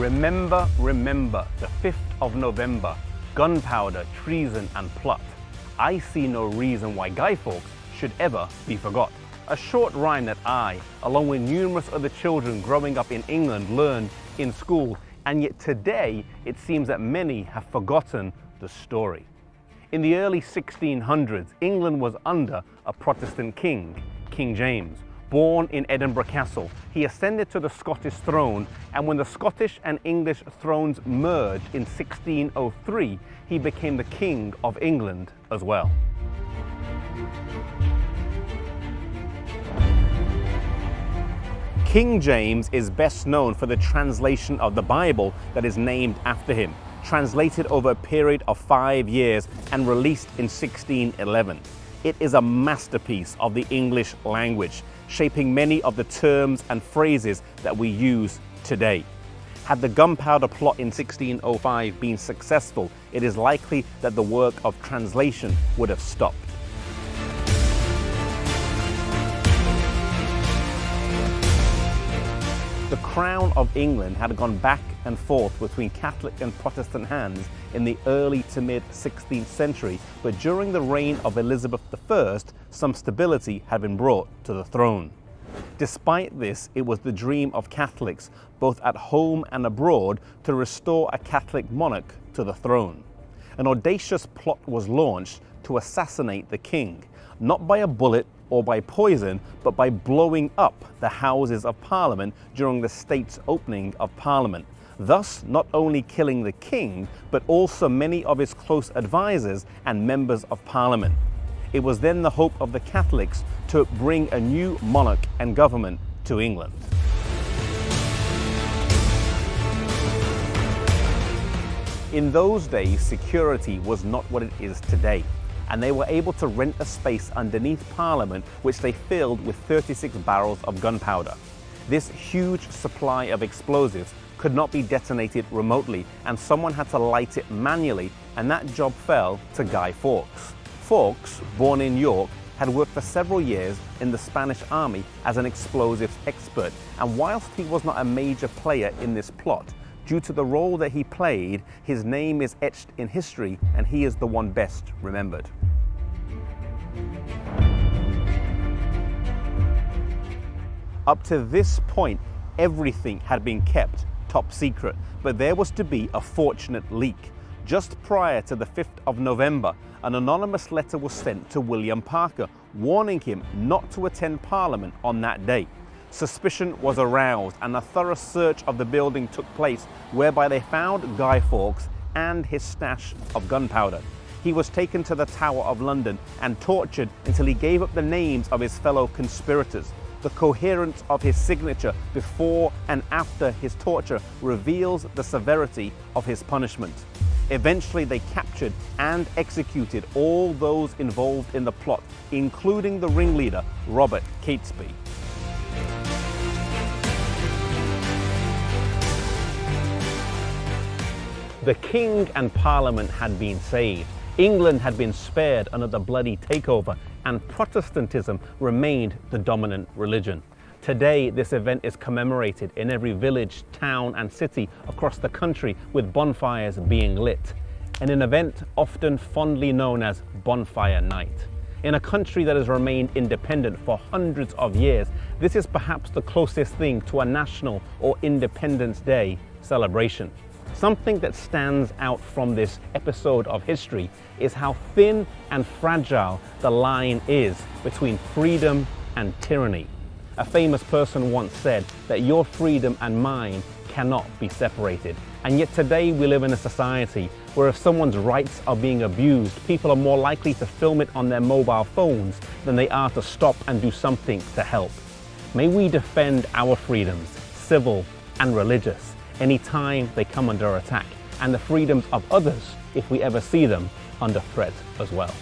Remember, remember, the 5th of November, gunpowder, treason and plot. I see no reason why Gaj Foks should ever be forgot. A short rhyme that I, along with numerous other children growing up in England, learned in school, and yet today it seems that many have forgotten the story. In the early 1600s, England was under a Protestant king, King James. Born in Edinburgh Castle, he ascended to the Scottish throne, and when the Scottish and English thrones merged in 1603, he became the King of England as well. King James is best known for the translation of the Bible that is named after him, translated over a period of 5 years and released in 1611. It is a masterpiece of the English language, shaping many of the terms and phrases that we use today. Had the gunpowder plot in 1605 been successful, it is likely that the work of translation would have stopped. The crown of England had gone back and forth between Catholic and Protestant hands in the early to mid 16th century, but during the reign of Elizabeth I, some stability had been brought to the throne. Despite this, it was the dream of Catholics, both at home and abroad, to restore a Catholic monarch to the throne. An audacious plot was launched to assassinate the king, not by a bullet or by poison, but by blowing up the Houses of Parliament during the state's opening of Parliament, thus not only killing the king, but also many of his close advisors and members of Parliament. It was then the hope of the Catholics to bring a new monarch and government to England. In those days, security was not what it is today, and they were able to rent a space underneath Parliament which they filled with 36 barrels of gunpowder. This huge supply of explosives could not be detonated remotely, and someone had to light it manually, and that job fell to Gaj Foks. Foks, born in York, had worked for several years in the Spanish army as an explosives expert, and whilst he was not a major player in this plot, due to the role that he played, his name is etched in history, and he is the one best remembered. Up to this point, everything had been kept top secret, but there was to be a fortunate leak. Just prior to the 5th of November, an anonymous letter was sent to William Parker, warning him not to attend Parliament on that day. Suspicion was aroused, and a thorough search of the building took place, whereby they found Gaj Foks and his stash of gunpowder. He was taken to the Tower of London and tortured until he gave up the names of his fellow conspirators. The coherence of his signature before and after his torture reveals the severity of his punishment. Eventually, they captured and executed all those involved in the plot, including the ringleader, Robert Catesby. The king and Parliament had been saved. England had been spared another bloody takeover, and Protestantism remained the dominant religion. Today, this event is commemorated in every village, town and city across the country, with bonfires being lit, and an event often fondly known as Bonfire Night. In a country that has remained independent for hundreds of years, this is perhaps the closest thing to a national or Independence Day celebration. Something that stands out from this episode of history is how thin and fragile the line is between freedom and tyranny. A famous person once said that your freedom and mine cannot be separated. And yet today we live in a society where if someone's rights are being abused, people are more likely to film it on their mobile phones than they are to stop and do something to help. May we defend our freedoms, civil and religious, anytime they come under attack, and the freedoms of others if we ever see them under threat as well.